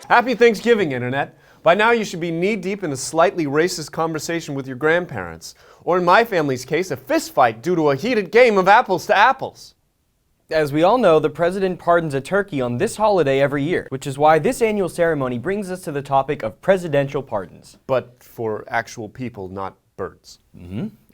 Happy Thanksgiving, Internet. By now you should be knee-deep in a slightly racist conversation with your grandparents. Or in my family's case, a fist fight due to a heated game of apples to apples. As we all know, the president pardons a turkey on this holiday every year, which is why this annual ceremony brings us to the topic of presidential pardons. But for actual people, not birds.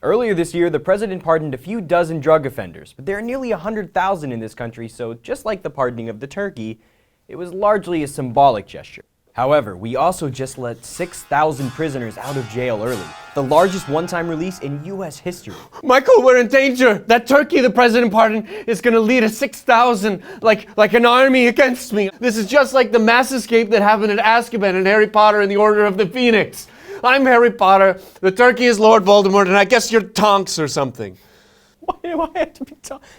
Earlier this year, the president pardoned a few dozen drug offenders, but there are nearly 100,000 in this country, so just like the pardoning of the turkey, it was largely a symbolic gesture. However, we also just let 6,000 prisoners out of jail early, the largest one-time release in U.S. history. Michael, we're in danger. That turkey the president pardoned is going to lead a 6,000, like an army against me. This is just like the mass escape that happened at Azkaban in Harry Potter and the Order of the Phoenix. I'm Harry Potter, the turkey is Lord Voldemort, and I guess you're Tonks or something. Why do I have to be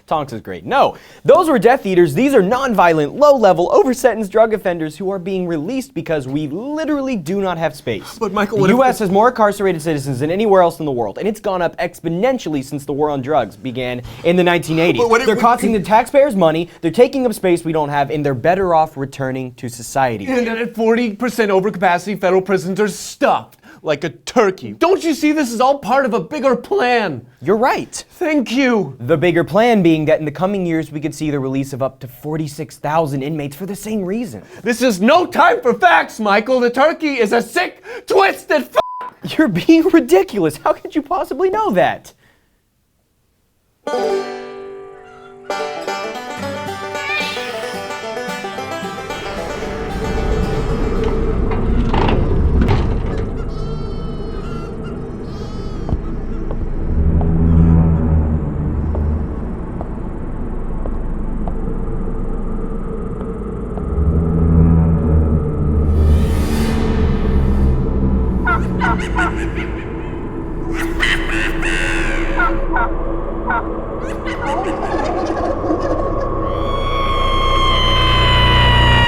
Tonks is great. No, those were Death Eaters. These are non-violent, low-level, over-sentenced drug offenders who are being released because we literally do not have space. But Michael, the U.S. has more incarcerated citizens than anywhere else in the world, and it's gone up exponentially since the war on drugs began in the 1980s. They're costing the taxpayers money, they're taking up space we don't have, and they're better off returning to society. And at 40% overcapacity, federal prisons are stuffed like a turkey. Don't you see this is all part of a bigger plan? You're right. Thank you. The bigger plan being that in the coming years we could see the release of up to 46,000 inmates for the same reason. This is no time for facts, Michael. The turkey is a sick, twisted f***. You're being ridiculous. How could you possibly know that?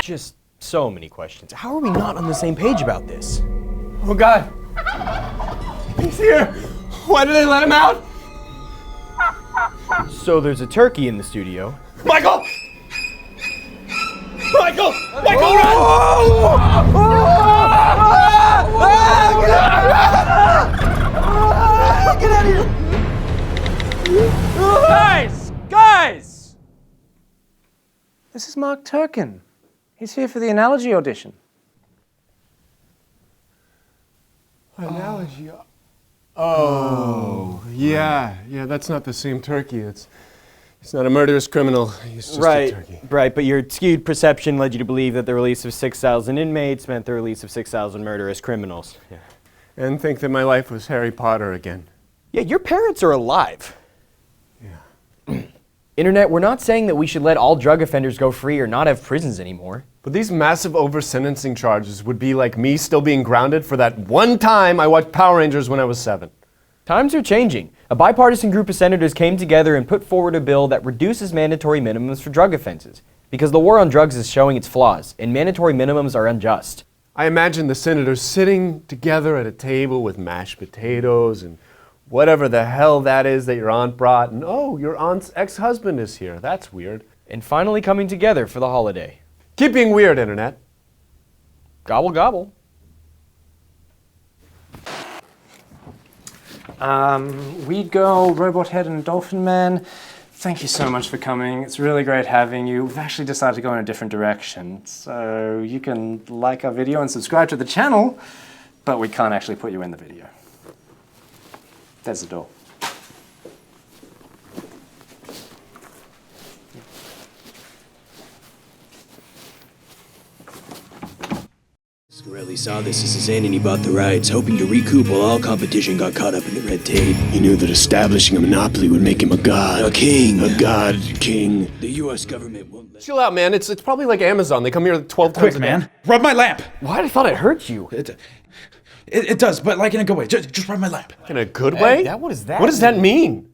Just so many questions. How are we not on the same page about this? Oh God, he's here. Why did they let him out? So there's a turkey in the studio. Michael! Michael! Michael, run! Get out of here! Guys! This is Mark Turkin. He's here for the analogy audition. Analogy? Oh, yeah, that's not the same turkey. It's not a murderous criminal. He's just a turkey. Right, but your skewed perception led you to believe that the release of 6,000 inmates meant the release of 6,000 murderous criminals. Yeah. And think that my life was Harry Potter again. Yeah, your parents are alive. Yeah. Internet, we're not saying that we should let all drug offenders go free or not have prisons anymore. But these massive over-sentencing charges would be like me still being grounded for that one time I watched Power Rangers when I was 7. Times are changing. A bipartisan group of senators came together and put forward a bill that reduces mandatory minimums for drug offenses, because the war on drugs is showing its flaws, and mandatory minimums are unjust. I imagine the senators sitting together at a table with mashed potatoes and whatever the hell that is that your aunt brought, and oh, your aunt's ex-husband is here. That's weird. And finally coming together for the holiday. Keep being weird, Internet. Gobble, gobble. Weed Girl, Robot Head, and Dolphin Man, thank you so much for coming. It's really great having you. We've actually decided to go in a different direction. So you can like our video and subscribe to the channel, but we can't actually put you in the video. There's the door. Scarelli saw this as his end and he bought the rights, hoping to recoup while all competition got caught up in the red tape. He knew that establishing a monopoly would make him a god. A king. A god king. The U.S. government won't let... Chill out, man. It's probably like Amazon. They come here 12 times a day. Quick, man. Rub my lamp. What? I thought it hurt you. It does, but like in a good way. Just rub my lamp. In a good way? What is that? What does that mean?